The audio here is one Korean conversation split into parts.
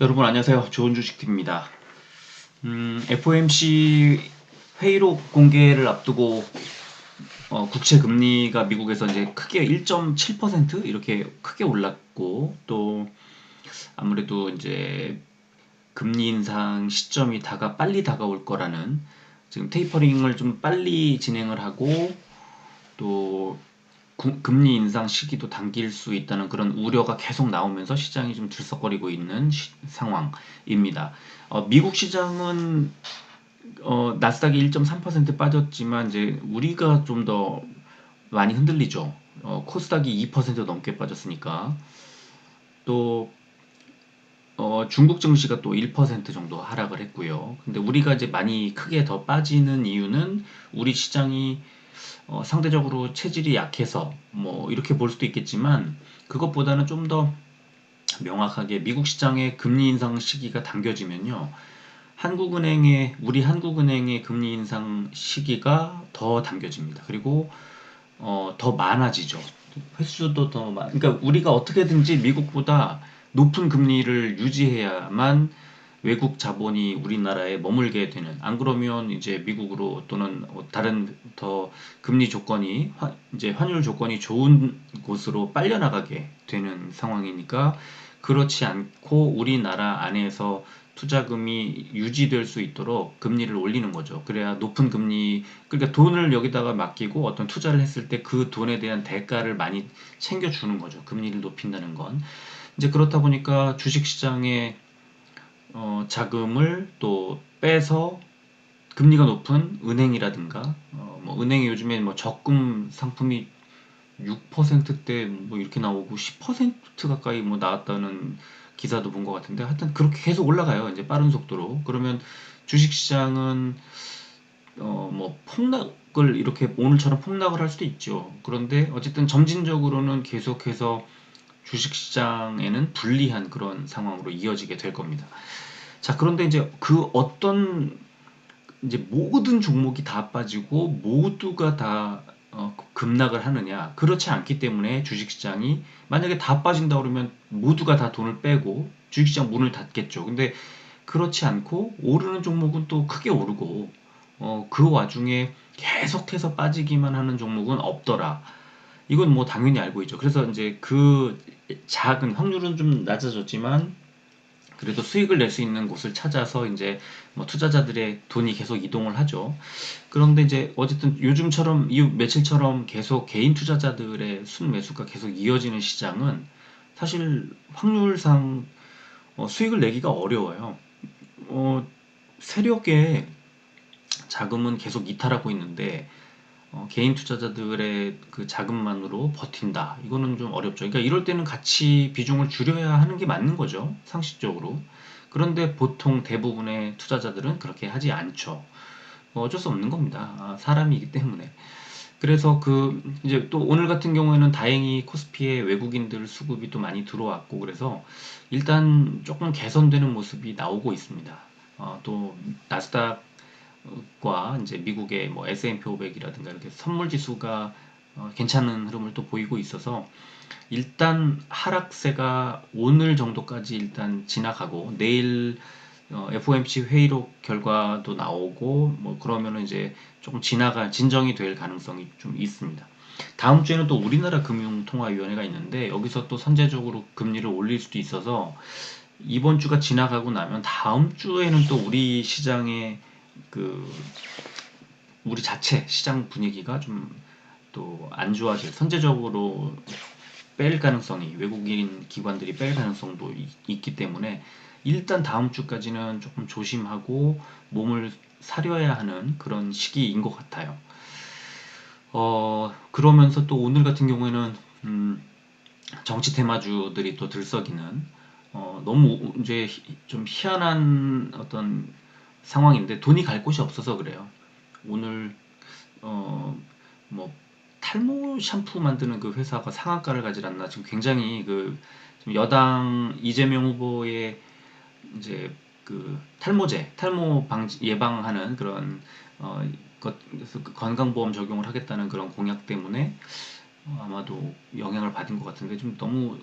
여러분 안녕하세요. 좋은 주식TV입니다. FOMC 회의록 공개를 앞두고 국채 금리가 미국에서 이제 크게 1.7% 이렇게 크게 올랐고, 또 아무래도 이제 금리 인상 시점이 빨리 다가올 거라는, 지금 테이퍼링을 좀 빨리 진행을 하고, 또 금리 인상 시기도 당길 수 있다는 그런 우려가 계속 나오면서 시장이 좀 들썩거리고 있는 상황입니다. 미국 시장은 나스닥이 1.3% 빠졌지만 이제 우리가 좀 더 많이 흔들리죠. 코스닥이 2% 넘게 빠졌으니까. 또 중국 증시가 또 1% 정도 하락을 했고요. 근데 우리가 이제 많이 크게 더 빠지는 이유는 우리 시장이 상대적으로 체질이 약해서 뭐 이렇게 볼 수도 있겠지만, 그것보다는 좀 더 명확하게 미국 시장의 금리 인상 시기가 당겨지면요, 우리 한국은행의 금리 인상 시기가 더 당겨집니다. 그리고 더 많아지죠. 횟수도 그러니까 우리가 어떻게든지 미국보다 높은 금리를 유지해야만 외국 자본이 우리나라에 머물게 되는, 안 그러면 이제 미국으로 또는 다른 더 금리 조건이 이제 환율 조건이 좋은 곳으로 빨려나가게 되는 상황이니까, 그렇지 않고 우리나라 안에서 투자금이 유지될 수 있도록 금리를 올리는 거죠. 그래야 높은 금리, 그러니까 돈을 여기다가 맡기고 어떤 투자를 했을 때 그 돈에 대한 대가를 많이 챙겨주는 거죠. 금리를 높인다는 건. 이제 그렇다 보니까 주식시장에 자금을 또 빼서 금리가 높은 은행이라든가, 뭐 은행이 요즘에 뭐 적금 상품이 6%대 뭐 이렇게 나오고 10% 가까이 뭐 나왔다는 기사도 본 것 같은데, 하여튼 그렇게 계속 올라가요. 이제 빠른 속도로. 그러면 주식시장은 뭐 폭락을 이렇게 오늘처럼 폭락을 할 수도 있죠. 그런데 어쨌든 점진적으로는 계속해서 주식시장에는 불리한 그런 상황으로 이어지게 될 겁니다. 자, 그런데 이제 이제 모든 종목이 다 빠지고 모두가 다 급락을 하느냐? 그렇지 않기 때문에 주식시장이 만약에 다 빠진다 그러면 모두가 다 돈을 빼고 주식시장 문을 닫겠죠. 근데 그렇지 않고 오르는 종목은 또 크게 오르고, 그 와중에 계속해서 빠지기만 하는 종목은 없더라. 이건 뭐 당연히 알고 있죠. 그래서 이제 그 작은 확률은 좀 낮아졌지만 그래도 수익을 낼 수 있는 곳을 찾아서 이제 뭐 투자자들의 돈이 계속 이동을 하죠. 그런데 이제 어쨌든 요즘처럼 이 며칠처럼 계속 개인 투자자들의 순매수가 계속 이어지는 시장은 사실 확률상 수익을 내기가 어려워요. 세력의 자금은 계속 이탈하고 있는데 개인 투자자들의 그 자금만으로 버틴다. 이거는 좀 어렵죠. 그러니까 이럴 때는 같이 비중을 줄여야 하는 게 맞는 거죠. 상식적으로. 그런데 보통 대부분의 투자자들은 그렇게 하지 않죠. 어쩔 수 없는 겁니다. 사람이기 때문에. 그래서 이제 또 오늘 같은 경우에는 다행히 코스피에 외국인들 수급이 또 많이 들어왔고, 그래서 일단 조금 개선되는 모습이 나오고 있습니다. 또 나스닥 과 이제 미국의 뭐 S&P 500이라든가 이렇게 선물 지수가 괜찮은 흐름을 또 보이고 있어서, 일단 하락세가 오늘 정도까지 일단 지나가고 내일 FOMC 회의록 결과도 나오고 뭐 그러면은 이제 조금 진정이 될 가능성이 좀 있습니다. 다음 주에는 또 우리나라 금융통화위원회가 있는데 여기서 또 선제적으로 금리를 올릴 수도 있어서, 이번 주가 지나가고 나면 다음 주에는 또 그 우리 자체 시장 분위기가 좀 또 안 좋아질, 선제적으로 외국인 기관들이 뺄 가능성도 있기 때문에 일단 다음 주까지는 조금 조심하고 몸을 사려야 하는 그런 시기인 것 같아요. 그러면서 또 오늘 같은 경우에는 정치 테마주들이 또 들썩이는, 너무 이제 좀 희한한 어떤 상황인데 돈이 갈 곳이 없어서 그래요. 오늘 어 뭐 탈모 샴푸 만드는 그 회사가 상한가를 가질 않나, 지금 굉장히 지금 여당 이재명 후보의 이제 탈모 방지 예방하는 그런 그래서 건강보험 적용을 하겠다는 그런 공약 때문에 아마도 영향을 받은 것 같은데, 좀 너무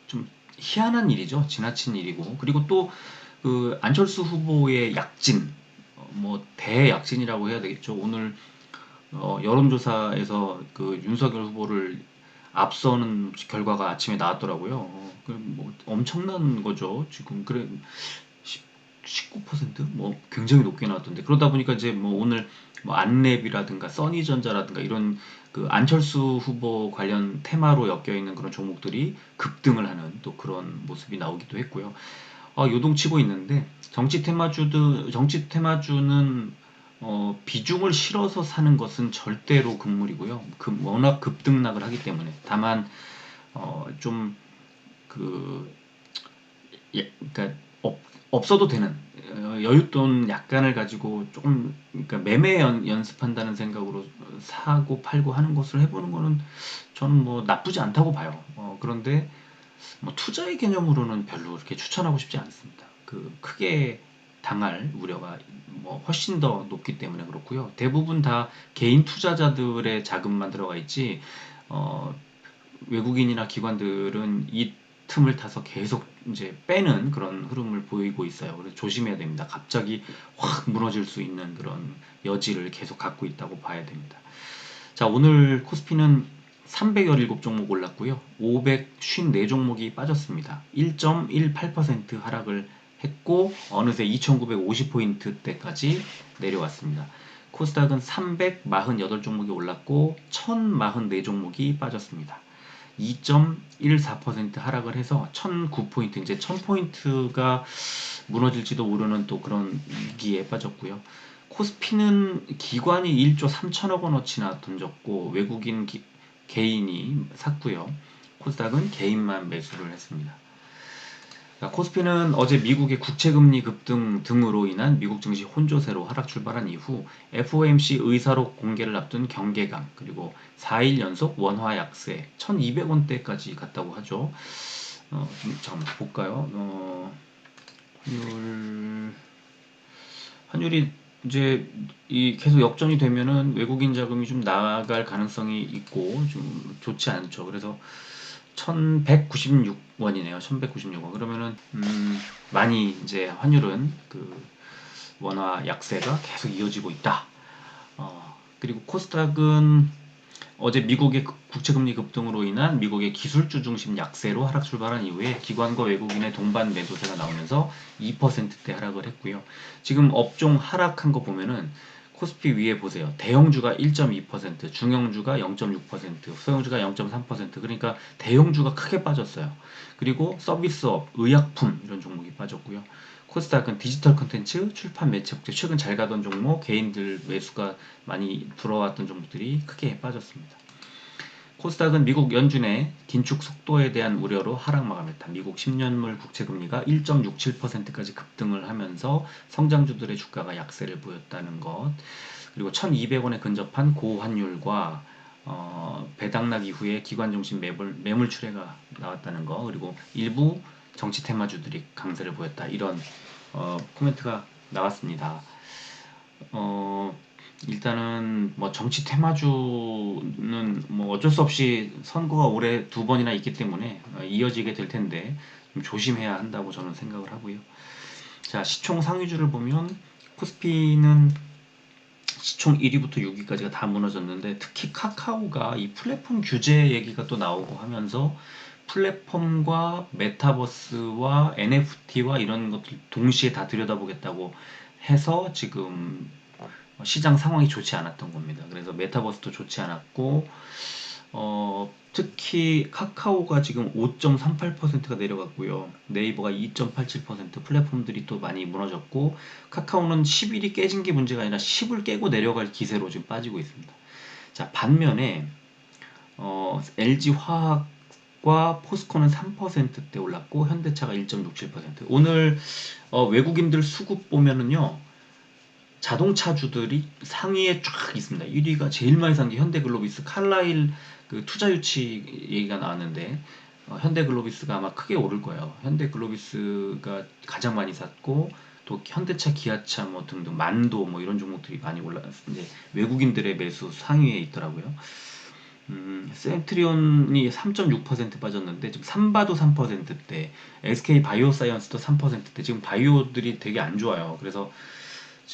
좀 희한한 일이죠. 지나친 일이고. 그리고 또 그 안철수 후보의 약진, 뭐 대약진이라고 해야 되겠죠. 오늘 여론조사에서 그 윤석열 후보를 앞서는 결과가 아침에 나왔더라고요. 그뭐 엄청난 거죠. 지금 그래 19%뭐 굉장히 높게 나왔던데, 그러다 보니까 이제 뭐 오늘 뭐 안랩이라든가 써니전자라든가 이런 그 안철수 후보 관련 테마로 엮여 있는 그런 종목들이 급등을 하는 또 그런 모습이 나오기도 했고요. 요동치고 있는데, 정치 테마주는 비중을 실어서 사는 것은 절대로 금물이고요. 워낙 급등락을 하기 때문에. 다만 좀 그 그러니까 없어도 되는 여윳돈 약간을 가지고 조금, 그러니까 매매 연습한다는 생각으로 사고 팔고 하는 것을 해보는 거는 저는 뭐 나쁘지 않다고 봐요. 그런데 뭐 투자의 개념으로는 별로 그렇게 추천하고 싶지 않습니다. 그 크게 당할 우려가 뭐 훨씬 더 높기 때문에 그렇고요. 대부분 다 개인 투자자들의 자금만 들어가 있지, 어, 외국인이나 기관들은 이 틈을 타서 계속 이제 빼는 그런 흐름을 보이고 있어요. 그래서 조심해야 됩니다. 갑자기 확 무너질 수 있는 그런 여지를 계속 갖고 있다고 봐야 됩니다. 자, 오늘 코스피는 317종목 올랐고요. 554종목이 빠졌습니다. 1.18% 하락을 했고 어느새 2950포인트대까지 내려왔습니다. 코스닥은 348종목이 올랐고 1044종목이 빠졌습니다. 2.14% 하락을 해서 1009포인트, 이제 1000포인트가 무너질지도 모르는 또 그런 위기에 빠졌고요. 코스피는 기관이 1조 3천억 원어치나 던졌고 외국인 개인이 샀고요. 코스닥은 개인만 매수를 했습니다. 코스피는 어제 미국의 국채금리 급등 등으로 인한 미국 증시 혼조세로 하락 출발한 이후 FOMC 의사록 공개를 앞둔 경계감, 그리고 4일 연속 원화 약세 1200원대까지 갔다고 하죠. 잠깐만 볼까요? 환율이 이제 계속 역전이 되면은 외국인 자금이 좀 나갈 가능성이 있고 좀 좋지 않죠. 그래서 1196원이네요. 1196원. 그러면은 많이 이제 환율은 그 원화 약세가 계속 이어지고 있다. 그리고 코스닥은 어제 미국의 국채금리 급등으로 인한 미국의 기술주 중심 약세로 하락 출발한 이후에 기관과 외국인의 동반 매도세가 나오면서 2%대 하락을 했고요. 지금 업종 하락한 거 보면은 코스피 위에 보세요. 대형주가 1.2%, 중형주가 0.6%, 소형주가 0.3%, 그러니까 대형주가 크게 빠졌어요. 그리고 서비스업, 의약품 이런 종목이 빠졌고요. 코스닥은 디지털 콘텐츠, 출판 매체 업체, 최근 잘 가던 종목, 개인들 매수가 많이 들어왔던 종목들이 크게 빠졌습니다. 코스닥은 미국 연준의 긴축 속도에 대한 우려로 하락 마감했다. 미국 10년물 국채금리가 1.67%까지 급등을 하면서 성장주들의 주가가 약세를 보였다는 것, 그리고 1200원에 근접한 고환율과 배당락 이후에 기관 중심 매물 출회가 나왔다는 거, 그리고 일부 정치 테마주들이 강세를 보였다. 이런 코멘트가 나왔습니다. 일단은 뭐 정치 테마주는 뭐 어쩔 수 없이 선거가 올해 2번이나 있기 때문에 이어지게 될 텐데 좀 조심해야 한다고 저는 생각을 하고요. 자, 시총 상위주를 보면 코스피는 시총 1위부터 6위까지가 다 무너졌는데, 특히 카카오가 이 플랫폼 규제 얘기가 또 나오고 하면서 플랫폼과 메타버스와 NFT와 이런 것들 동시에 다 들여다보겠다고 해서 지금 시장 상황이 좋지 않았던 겁니다. 그래서 메타버스도 좋지 않았고, 특히 카카오가 지금 5.38%가 내려갔고요. 네이버가 2.87%, 플랫폼들이 또 많이 무너졌고, 카카오는 10일이 깨진 게 문제가 아니라 10을 깨고 내려갈 기세로 지금 빠지고 있습니다. 자, 반면에 LG화학과 포스코는 3%대 올랐고 현대차가 1.67%. 오늘 외국인들 수급 보면은요, 자동차주들이 상위에 쫙 있습니다. 1위가 제일 많이 산 게 현대글로비스, 칼라일 그 투자 유치 얘기가 나왔는데 현대글로비스가 아마 크게 오를 거예요. 현대글로비스가 가장 많이 샀고, 또 현대차, 기아차 뭐 등등 만도 뭐 이런 종목들이 많이 올랐는데 외국인들의 매수 상위에 있더라고요. 센트리온이 3.6% 빠졌는데 지금 삼바도 3%대, SK 바이오사이언스도 3%대. 지금 바이오들이 되게 안 좋아요. 그래서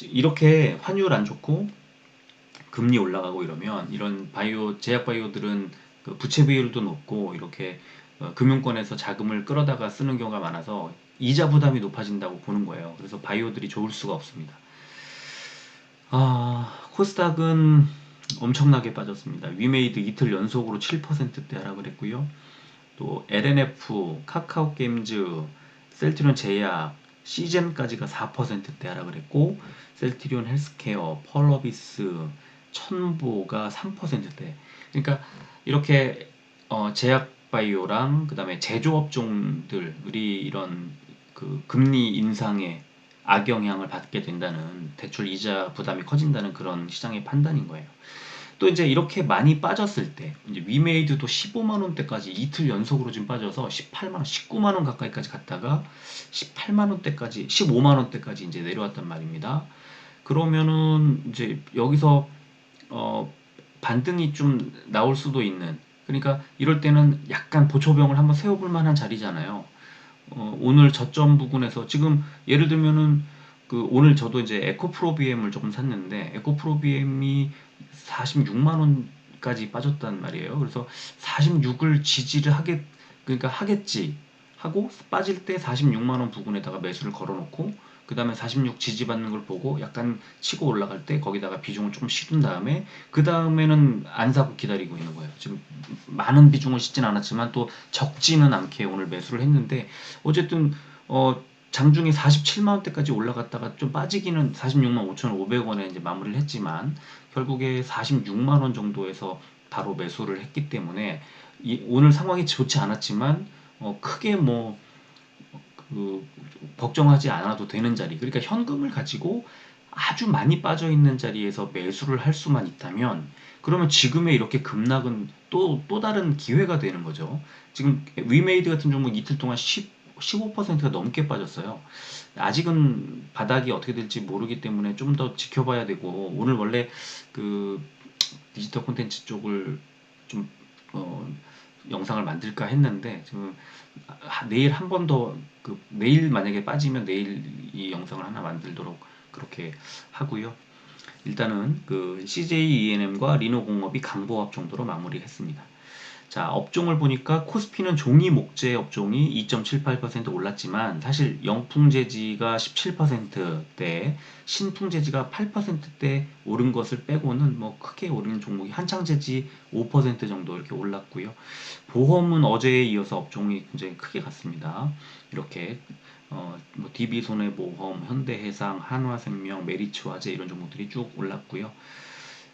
이렇게 환율 안 좋고 금리 올라가고 이러면 이런 바이오 제약 바이오들은 그 부채 비율도 높고 이렇게 금융권에서 자금을 끌어다가 쓰는 경우가 많아서 이자 부담이 높아진다고 보는 거예요. 그래서 바이오들이 좋을 수가 없습니다. 코스닥은 엄청나게 빠졌습니다. 위메이드 이틀 연속으로 7%대 하락을 했고요. 또 LNF, 카카오게임즈, 셀트리온 제약, 시젠까지가 4%대 하락을 했고, 셀트리온 헬스케어, 펄어비스, 천보가 3%대. 그러니까 이렇게 제약 바이오랑 그다음에 제조업종들이 이런 그 금리 인상에 악영향을 받게 된다는, 대출 이자 부담이 커진다는 그런 시장의 판단인 거예요. 또 이제 이렇게 많이 빠졌을 때 이제 위메이드도 15만 원대까지 이틀 연속으로 지금 빠져서 18만 원, 19만 원 가까이까지 갔다가 18만 원대까지, 15만 원대까지 이제 내려왔단 말입니다. 그러면은 이제 여기서 어 반등이 좀 나올 수도 있는, 그러니까 이럴 때는 약간 보초병을 한번 세워볼 만한 자리잖아요. 오늘 저점 부근에서 지금 예를 들면은 그 오늘 저도 이제 에코프로비엠을 조금 샀는데 에코프로비엠이 46만 원까지 빠졌단 말이에요. 그래서 46을 지지를 그러니까 하겠지 하고 빠질 때 46만 원 부근에다가 매수를 걸어놓고 그 다음에 46 지지받는 걸 보고 약간 치고 올라갈 때 거기다가 비중을 조금 실은 다음에 그 다음에는 안 사고 기다리고 있는 거예요. 지금 많은 비중을 싣진 않았지만 또 적지는 않게 오늘 매수를 했는데 어쨌든 장중에 47만 원대까지 올라갔다가 좀 빠지기는 46만 5,500원에 이제 마무리를 했지만 결국에 46만 원 정도에서 바로 매수를 했기 때문에 오늘 상황이 좋지 않았지만 크게 뭐 그 걱정하지 않아도 되는 자리, 그러니까 현금을 가지고 아주 많이 빠져 있는 자리에서 매수를 할 수만 있다면 그러면 지금의 이렇게 급락은 또 다른 기회가 되는 거죠. 지금 위메이드 같은 종목 이틀 동안 15%가 넘게 빠졌어요. 아직은 바닥이 어떻게 될지 모르기 때문에 좀 더 지켜봐야 되고, 오늘 원래 그 디지털 콘텐츠 쪽을 좀 영상을 만들까 했는데 지금 내일 한 번 더 내일 만약에 빠지면 내일 이 영상을 하나 만들도록 그렇게 하고요. 일단은 그 CJ ENM과 리노공업이 강보합 정도로 마무리했습니다. 자, 업종을 보니까 코스피는 종이 목재 업종이 2.78% 올랐지만 사실 영풍재지가 17%대, 신풍재지가 8%대 오른 것을 빼고는 뭐 크게 오르는 종목이 한창재지 5% 정도 이렇게 올랐고요. 보험은 어제에 이어서 업종이 굉장히 크게 갔습니다. 이렇게 뭐 DB손해보험, 현대해상, 한화생명, 메리츠화재 이런 종목들이 쭉 올랐고요.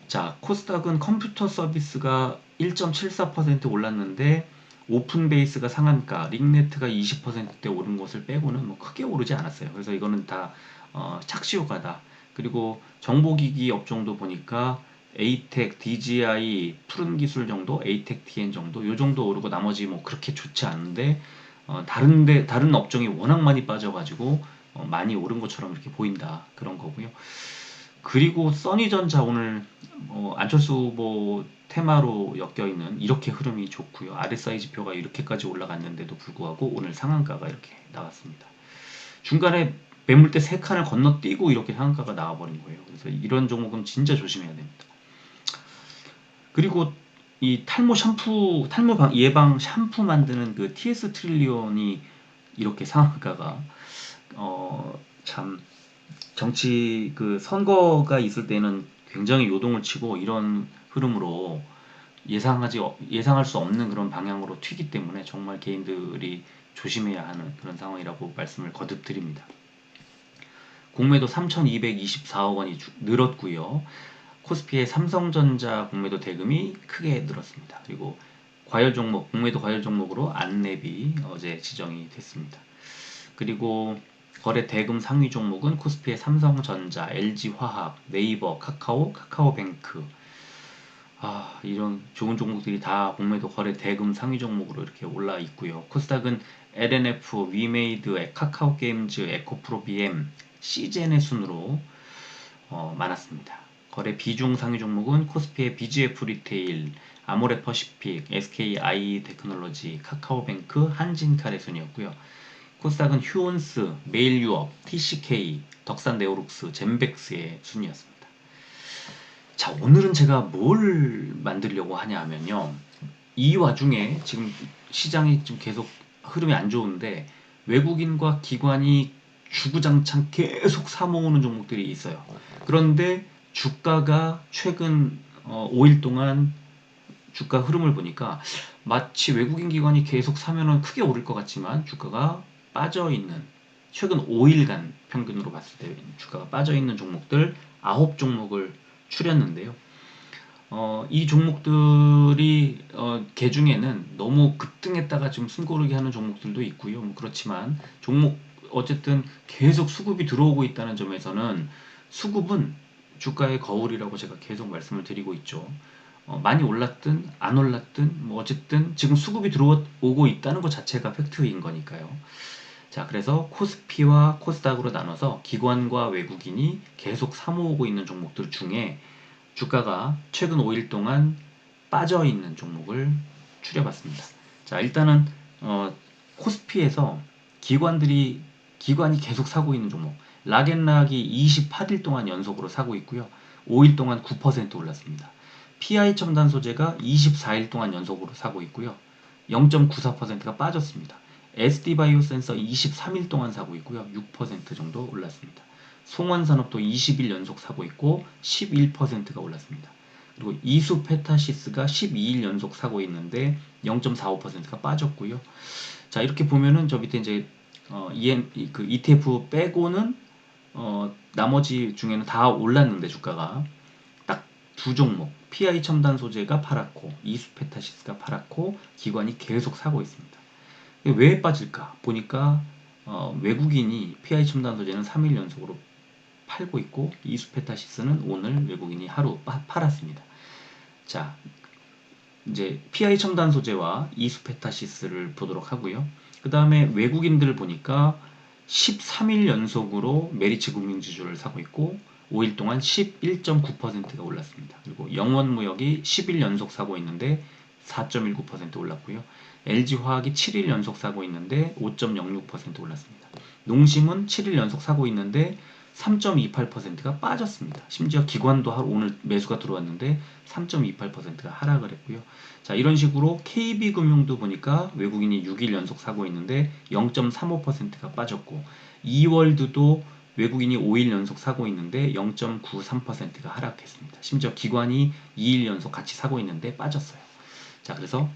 자, 코스닥은 컴퓨터 서비스가 1.74% 올랐는데 오픈베이스가 상한가, 링네트가 20%대 오른 것을 빼고는 뭐 크게 오르지 않았어요. 그래서 이거는 다 착시효과다. 그리고 정보기기 업종도 보니까 에이텍, DGI, 푸른기술 정도, 에이텍 TN 정도, 요 정도 오르고 나머지 뭐 그렇게 좋지 않은데 다른 업종이 워낙 많이 빠져가지고 많이 오른 것처럼 이렇게 보인다, 그런 거고요. 그리고 써니전자 오늘 안철수 후보 테마로 엮여 있는 이렇게 흐름이 좋고요. RSI 지표가 이렇게까지 올라갔는데도 불구하고 오늘 상한가가 이렇게 나왔습니다. 중간에 매물대 3칸을 건너뛰고 이렇게 상한가가 나와버린 거예요. 그래서 이런 종목은 진짜 조심해야 됩니다. 그리고 이 탈모 예방 샴푸 만드는 그 TS 트릴리온이 이렇게 상한가가 참 정치 그 선거가 있을 때는 굉장히 요동을 치고 이런 흐름으로 예상할 수 없는 그런 방향으로 튀기 때문에 정말 개인들이 조심해야 하는 그런 상황이라고 말씀을 거듭 드립니다. 공매도 3,224억 원이 늘었고요. 코스피의 삼성전자 공매도 대금이 크게 늘었습니다. 그리고 공매도 과열 종목으로 안랩이 어제 지정이 됐습니다. 그리고 거래 대금 상위 종목은 코스피의 삼성전자, LG화학, 네이버, 카카오뱅크. 이런 좋은 종목들이 다 공매도 거래 대금 상위 종목으로 이렇게 올라 있고요. 코스닥은 LNF, 위메이드, 카카오게임즈, 에코프로비엠, 시젠의 순으로 많았습니다. 거래 비중 상위 종목은 코스피의 BGF 리테일, 아모레퍼시픽, SKI 테크놀로지, 카카오뱅크, 한진칼의 순이었고요. 코스닥은 휴온스, 메일유업, TCK, 덕산네오룩스, 젠백스의 순이었습니다. 자, 오늘은 제가 뭘 만들려고 하냐 하면요. 이 와중에 지금 시장이 좀 계속 흐름이 안 좋은데 외국인과 기관이 주구장창 계속 사모으는 종목들이 있어요. 그런데 주가가 최근 5일 동안 주가 흐름을 보니까 마치 외국인 기관이 계속 사면은 크게 오를 것 같지만 주가가 빠져 있는, 최근 5일간 평균으로 봤을 때 주가가 빠져 있는 종목들 9종목을 추렸는데요. 이 종목들이 개중에는 너무 급등했다가 좀 숨고르기 하는 종목들도 있고요. 뭐 그렇지만 종목 어쨌든 계속 수급이 들어오고 있다는 점에서는 수급은 주가의 거울이라고 제가 계속 말씀을 드리고 있죠. 많이 올랐든 안 올랐든 뭐 어쨌든 지금 수급이 들어오고 있다는 것 자체가 팩트인 거니까요. 자, 그래서 코스피와 코스닥으로 나눠서 기관과 외국인이 계속 사모으고 있는 종목들 중에 주가가 최근 5일 동안 빠져 있는 종목을 추려봤습니다. 자, 일단은 코스피에서 기관이 계속 사고 있는 종목, 락앤락이 28일 동안 연속으로 사고 있고요. 5일 동안 9% 올랐습니다. PI 첨단 소재가 24일 동안 연속으로 사고 있고요. 0.94%가 빠졌습니다. SD바이오 센서 23일 동안 사고 있고요. 6% 정도 올랐습니다. 송원산업도 20일 연속 사고 있고 11%가 올랐습니다. 그리고 이수페타시스가 12일 연속 사고 있는데 0.45%가 빠졌고요. 자, 이렇게 보면은 저 밑에 이제 그 ETF 빼고는 나머지 중에는 다 올랐는데 주가가 딱 두 종목, PI 첨단 소재가 팔았고 이수페타시스가 팔았고 기관이 계속 사고 있습니다. 왜 빠질까 보니까 외국인이 PI 첨단 소재는 3일 연속으로 팔고 있고 이수페타시스는 오늘 외국인이 하루 팔았습니다. 자, 이제 PI 첨단 소재와 이수페타시스를 보도록 하고요. 그 다음에 외국인들을 보니까 13일 연속으로 메리츠 국민지주를 사고 있고 5일 동안 11.9%가 올랐습니다. 그리고 영원무역이 10일 연속 사고 있는데 4.19% 올랐고요. LG화학이 7일 연속 사고 있는데 5.06% 올랐습니다. 농심은 7일 연속 사고 있는데 3.28%가 빠졌습니다. 심지어 기관도 오늘 매수가 들어왔는데 3.28%가 하락을 했고요. 자, 이런 식으로 KB금융도 보니까 외국인이 6일 연속 사고 있는데 0.35%가 빠졌고 이월드도 외국인이 5일 연속 사고 있는데 0.93%가 하락했습니다. 심지어 기관이 2일 연속 같이 사고 있는데 빠졌어요. 자, 그래서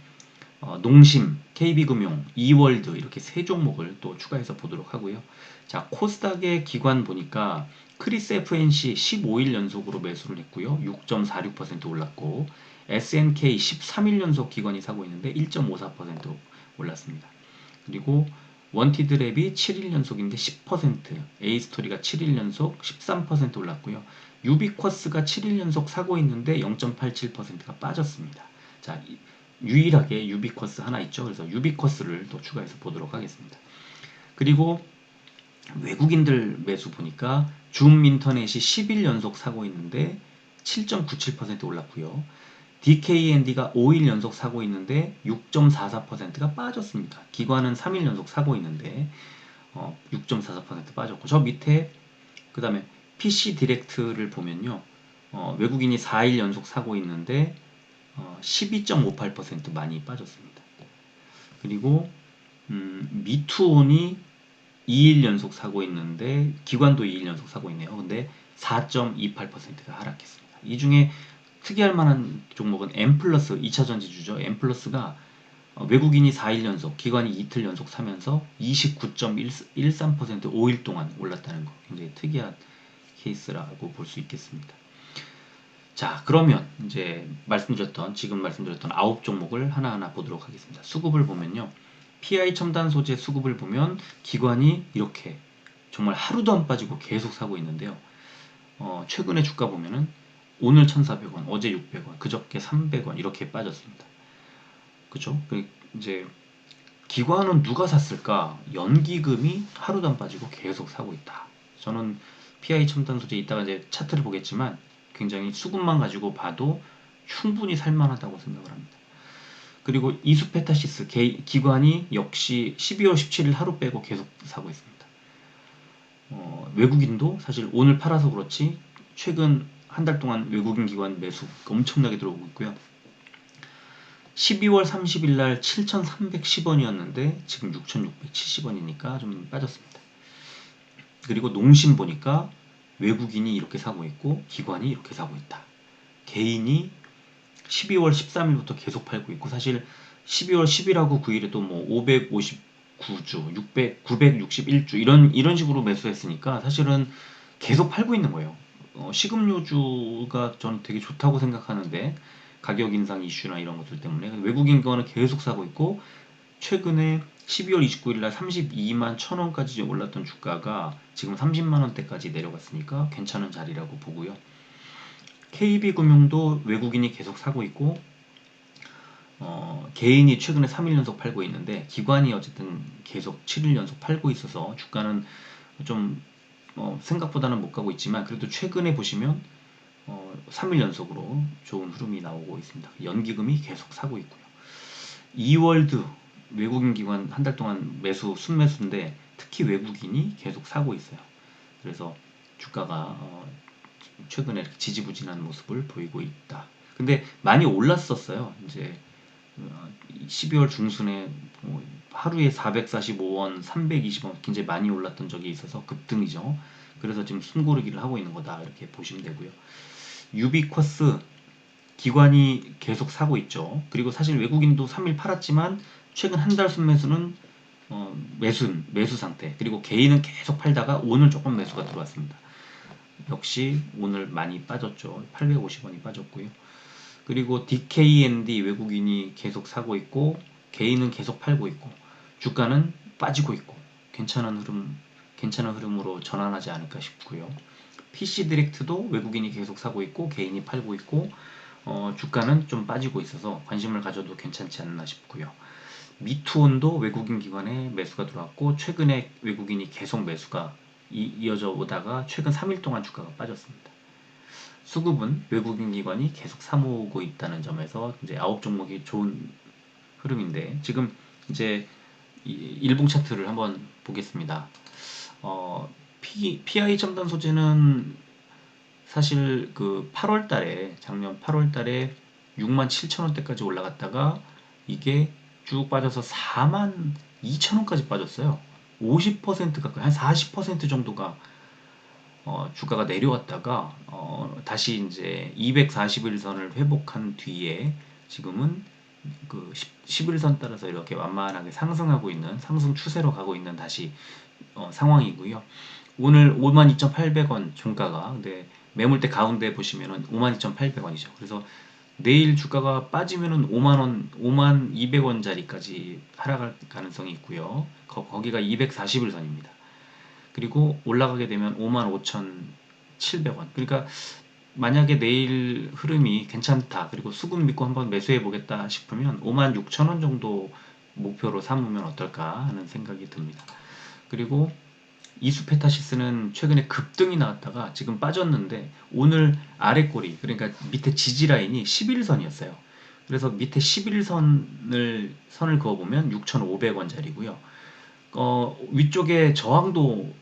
농심, KB금융, 이월드 이렇게 세 종목을 또 추가해서 보도록 하고요. 자, 코스닥의 기관 보니까 크리스 FNC 15일 연속으로 매수를 했고요. 6.46% 올랐고 SNK 13일 연속 기관이 사고 있는데 1.54% 올랐습니다. 그리고 원티드랩이 7일 연속인데 10%, A스토리가 7일 연속 13% 올랐고요. 유비쿼스가 7일 연속 사고 있는데 0.87%가 빠졌습니다. 자, 유일하게 유비쿼스 하나 있죠. 그래서 유비쿼스를 또 추가해서 보도록 하겠습니다. 그리고 외국인들 매수 보니까 줌인터넷이 10일 연속 사고 있는데 7.97% 올랐고요. DKND가 5일 연속 사고 있는데 6.44%가 빠졌습니다. 기관은 3일 연속 사고 있는데 6.44% 빠졌고, 저 밑에 그 다음에 PC 디렉트를 보면요. 외국인이 4일 연속 사고 있는데 12.58% 많이 빠졌습니다. 그리고 미투온이 2일 연속 사고 있는데 기관도 2일 연속 사고 있네요. 근데 4.28%가 하락했습니다. 이 중에 특이할 만한 종목은 엠플러스 2차전지주죠. 엠플러스가 외국인이 4일 연속, 기관이 이틀 연속 사면서 29.13% 5일 동안 올랐다는 거. 굉장히 특이한 케이스라고 볼 수 있겠습니다. 자, 그러면 이제 지금 말씀드렸던 9종목을 하나하나 보도록 하겠습니다. 수급을 보면요. PI 첨단 소재 수급을 보면 기관이 이렇게 정말 하루도 안 빠지고 계속 사고 있는데요. 최근에 주가 보면은 오늘 1,400원, 어제 600원, 그저께 300원 이렇게 빠졌습니다. 그죠? 이제 기관은 누가 샀을까? 연기금이 하루도 안 빠지고 계속 사고 있다. 저는 PI 첨단 소재 이따가 이제 차트를 보겠지만 굉장히 수급만 가지고 봐도 충분히 살만하다고 생각을 합니다. 그리고 이수페타시스 기관이 역시 12월 17일 하루 빼고 계속 사고 있습니다. 외국인도 사실 오늘 팔아서 그렇지 최근 한 달 동안 외국인 기관 매수 엄청나게 들어오고 있고요. 12월 30일 날 7,310원이었는데 지금 6,670원이니까 좀 빠졌습니다. 그리고 농심 보니까 외국인이 이렇게 사고 있고 기관이 이렇게 사고 있다. 개인이 12월 13일부터 계속 팔고 있고, 사실 12월 10일하고 9일에도 뭐 559주, 961주 이런 식으로 매수했으니까 사실은 계속 팔고 있는 거예요. 식음료주가 저는 되게 좋다고 생각하는데, 가격 인상 이슈나 이런 것들 때문에 외국인 거는 계속 사고 있고, 최근에 12월 29일 날 32만 1,000원까지 올랐던 주가가 지금 30만 원대까지 내려갔으니까 괜찮은 자리라고 보고요. KB금융도 외국인이 계속 사고 있고, 개인이 최근에 3일 연속 팔고 있는데, 기관이 어쨌든 계속 7일 연속 팔고 있어서 주가는 좀 생각보다는 못 가고 있지만, 그래도 최근에 보시면 3일 연속으로 좋은 흐름이 나오고 있습니다. 연기금이 계속 사고 있고요. 이월드 외국인 기관 한 달 동안 순매수인데 특히 외국인이 계속 사고 있어요. 그래서 주가가 최근에 이렇게 지지부진한 모습을 보이고 있다. 근데 많이 올랐었어요. 이제 12월 중순에 뭐 하루에 445원, 320원 굉장히 많이 올랐던 적이 있어서 급등이죠. 그래서 지금 숨고르기를 하고 있는 거다 이렇게 보시면 되고요. 유비쿼스 기관이 계속 사고 있죠. 그리고 사실 외국인도 3일 팔았지만 최근 한 달 순매수는 매수 상태. 그리고 개인은 계속 팔다가 오늘 조금 매수가 들어왔습니다. 역시 오늘 많이 빠졌죠. 850원이 빠졌고요. 그리고 DKND 외국인이 계속 사고 있고, 개인은 계속 팔고 있고, 주가는 빠지고 있고, 괜찮은 흐름으로 전환하지 않을까 싶고요. PC 디렉트도 외국인이 계속 사고 있고, 개인이 팔고 있고, 주가는 좀 빠지고 있어서 관심을 가져도 괜찮지 않나 싶고요. 미투온도 외국인 기관에 매수가 들어왔고, 최근에 외국인이 계속 매수가 이어져 오다가 최근 3일 동안 주가가 빠졌습니다. 수급은 외국인 기관이 계속 사모으고 있다는 점에서 이제 9종목이 좋은 흐름인데, 지금 이제 일봉 차트를 한번 보겠습니다. PI 첨단 소재는 사실 그 작년 8월 달에 6만 7천 원대까지 올라갔다가 이게 쭉 빠져서 4만 2천 원까지 빠졌어요. 50% 가까이, 한 40% 정도가 주가가 내려왔다가 다시 이제 241선을 회복한 뒤에 지금은 그 11선 따라서 이렇게 완만하게 상승하고 있는, 상승 추세로 가고 있는 다시 상황이고요. 오늘 52,800원 종가가, 근데 매물대 가운데 보시면은 52,800원이죠. 그래서 내일 주가가 빠지면은 5만원, 52,200원짜리까지 하락할 가능성이 있고요. 거기가 241선입니다. 그리고 올라가게 되면 55,700원. 그러니까 만약에 내일 흐름이 괜찮다, 그리고 수급 믿고 한번 매수해 보겠다 싶으면 56,000원 정도 목표로 삼으면 어떨까 하는 생각이 듭니다. 그리고 이수페타시스는 최근에 급등이 나왔다가 지금 빠졌는데, 오늘 아래 꼬리, 그러니까 밑에 지지 라인이 11선이었어요. 그래서 밑에 11선을 그어보면 6,500원짜리고요. 위쪽에 저항도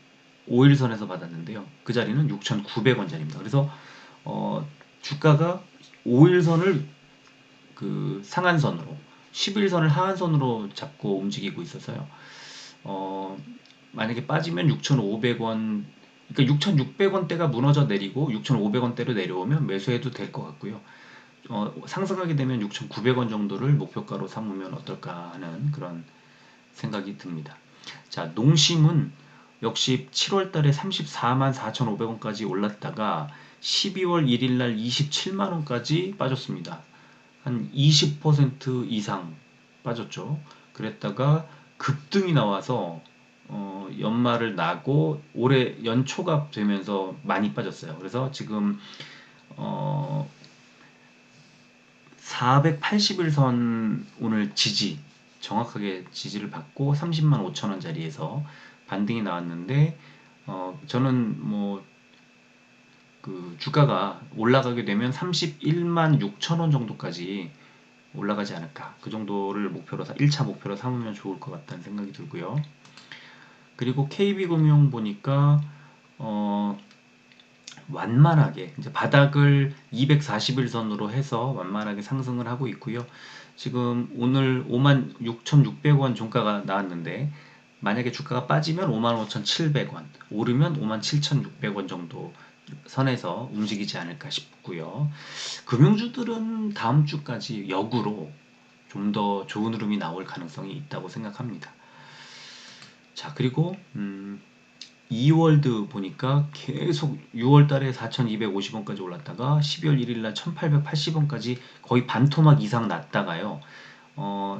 5일선에서 받았는데요. 그 자리는 6,900원짜리입니다. 그래서 주가가 5일선을 그 상한선으로, 11선을 하한선으로 잡고 움직이고 있어서요. 만약에 빠지면 6,500원, 그러니까 6,600원대가 무너져 내리고 6,500원대로 내려오면 매수해도 될 것 같고요. 상승하게 되면 6,900원 정도를 목표가로 삼으면 어떨까 하는 그런 생각이 듭니다. 자, 농심은 역시 7월 달에 34만 4,500원까지 올랐다가 12월 1일 날 27만 원까지 빠졌습니다. 한 20% 이상 빠졌죠. 그랬다가 급등이 나와서 연말을 나고 올해 연초가 되면서 많이 빠졌어요. 그래서 지금 481선 오늘 정확하게 지지를 받고 30만 5천 원짜리에서 반등이 나왔는데, 저는 뭐 그 주가가 올라가게 되면 31만 6천 원 정도까지 올라가지 않을까. 그 정도를 목표로 1차 목표로 삼으면 좋을 것 같다는 생각이 들고요. 그리고 KB금융 보니까 완만하게 이제 바닥을 241선으로 해서 완만하게 상승을 하고 있고요. 지금 오늘 56,600원 종가가 나왔는데 만약에 주가가 빠지면 55,700원, 오르면 57,600원 정도 선에서 움직이지 않을까 싶고요. 금융주들은 다음 주까지 역으로 좀 더 좋은 흐름이 나올 가능성이 있다고 생각합니다. 자, 그리고 이월드 보니까 계속 6월 달에 4,250원까지 올랐다가 12월 1일 날 1,880원까지 거의 반토막 이상 났다가요.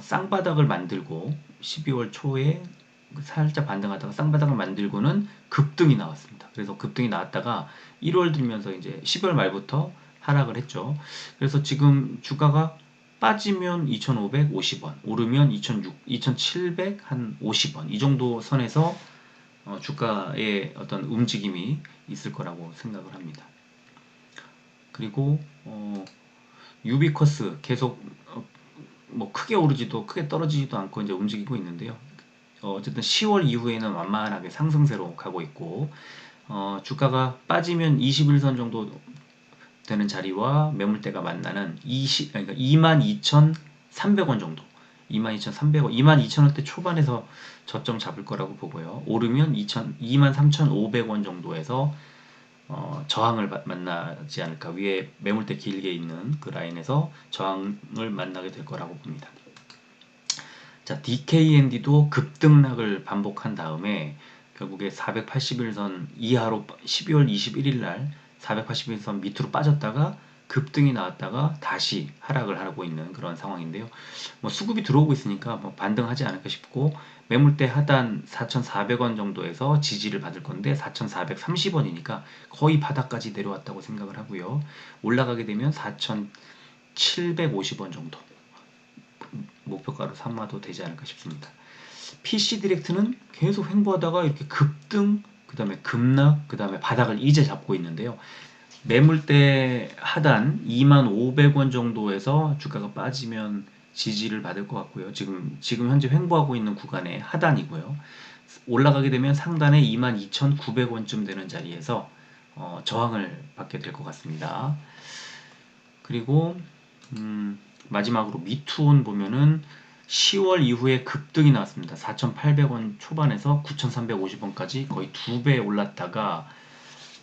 쌍바닥을 만들고 12월 초에 살짝 반등하다가 쌍바닥을 만들고는 급등이 나왔습니다. 그래서 급등이 나왔다가 1월 들면서 이제 12월 말부터 하락을 했죠. 그래서 지금 주가가 빠지면 2,550원, 오르면 2,750원 이 정도 선에서 주가의 어떤 움직임이 있을 거라고 생각을 합니다. 그리고 유비쿼스 계속 뭐 크게 오르지도 크게 떨어지지도 않고 이제 움직이고 있는데요. 어쨌든 10월 이후에는 완만하게 상승세로 가고 있고 주가가 빠지면 21선 정도 되는 자리와 매물대가 만나는 그러니까 22,300원 정도 22,300원, 22,000원대 초반에서 저점 잡을 거라고 보고요. 오르면 23,500원 정도에서 저항을 만나지 않을까. 위에 매물대 길게 있는 그 라인에서 저항을 만나게 될 거라고 봅니다. 자, DKND도 급등락을 반복한 다음에 결국에 481선 이하로 12월 21일 날 481선 밑으로 빠졌다가 급등이 나왔다가 다시 하락을 하고 있는 그런 상황인데요. 뭐 수급이 들어오고 있으니까 뭐 반등하지 않을까 싶고 매물대 하단 4,400원 정도에서 지지를 받을 건데 4,430원이니까 거의 바닥까지 내려왔다고 생각을 하고요. 올라가게 되면 4,750원 정도 목표가로 삼아도 되지 않을까 싶습니다. PC 디렉트는 계속 횡보하다가 이렇게 급등, 그 다음에 급락, 그 다음에 바닥을 이제 잡고 있는데요. 매물대 하단 25,500원 정도에서 주가가 빠지면 지지를 받을 것 같고요. 지금 현재 횡보하고 있는 구간의 하단이고요. 올라가게 되면 상단에 22,900원쯤 되는 자리에서 저항을 받게 될 것 같습니다. 그리고 마지막으로 미투온 보면은 10월 이후에 급등이 나왔습니다. 4,800원 초반에서 9,350원까지 거의 2배 올랐다가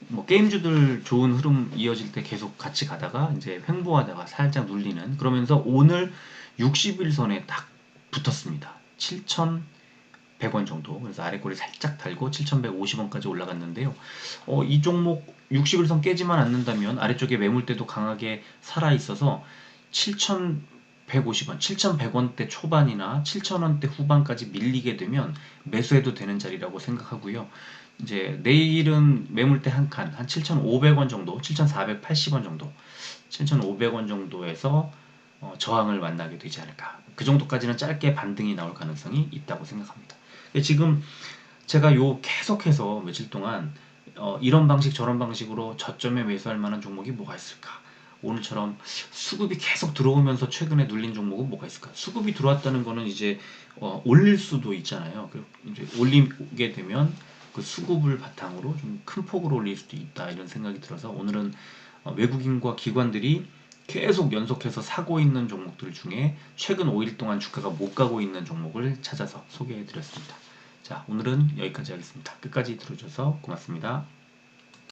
뭐 게임주들 좋은 흐름 이어질 때 계속 같이 가다가 이제 횡보하다가 살짝 눌리는, 그러면서 오늘 60일선에 딱 붙었습니다. 7,100원 정도. 그래서 아래꼬리 살짝 달고 7,150원까지 올라갔는데요. 이 종목 60일선 깨지만 않는다면 아래쪽에 매물대도 강하게 살아 있어서 7,150원, 7,100원대 초반이나 7,000원대 후반까지 밀리게 되면 매수해도 되는 자리라고 생각하고요. 이제 내일은 매물대 한 칸, 한 7,500원 정도, 7,480원 정도, 7,500원 정도에서 저항을 만나게 되지 않을까. 그 정도까지는 짧게 반등이 나올 가능성이 있다고 생각합니다. 지금 제가 계속해서 며칠 동안 이런 방식 저런 방식으로 저점에 매수할 만한 종목이 뭐가 있을까? 오늘처럼 수급이 계속 들어오면서 최근에 눌린 종목은 뭐가 있을까? 수급이 들어왔다는 거는 이제 올릴 수도 있잖아요. 이제 올리게 되면 그 수급을 바탕으로 좀 큰 폭으로 올릴 수도 있다, 이런 생각이 들어서 오늘은 외국인과 기관들이 계속 연속해서 사고 있는 종목들 중에 최근 5일 동안 주가가 못 가고 있는 종목을 찾아서 소개해 드렸습니다. 자, 오늘은 여기까지 하겠습니다. 끝까지 들어주셔서 고맙습니다.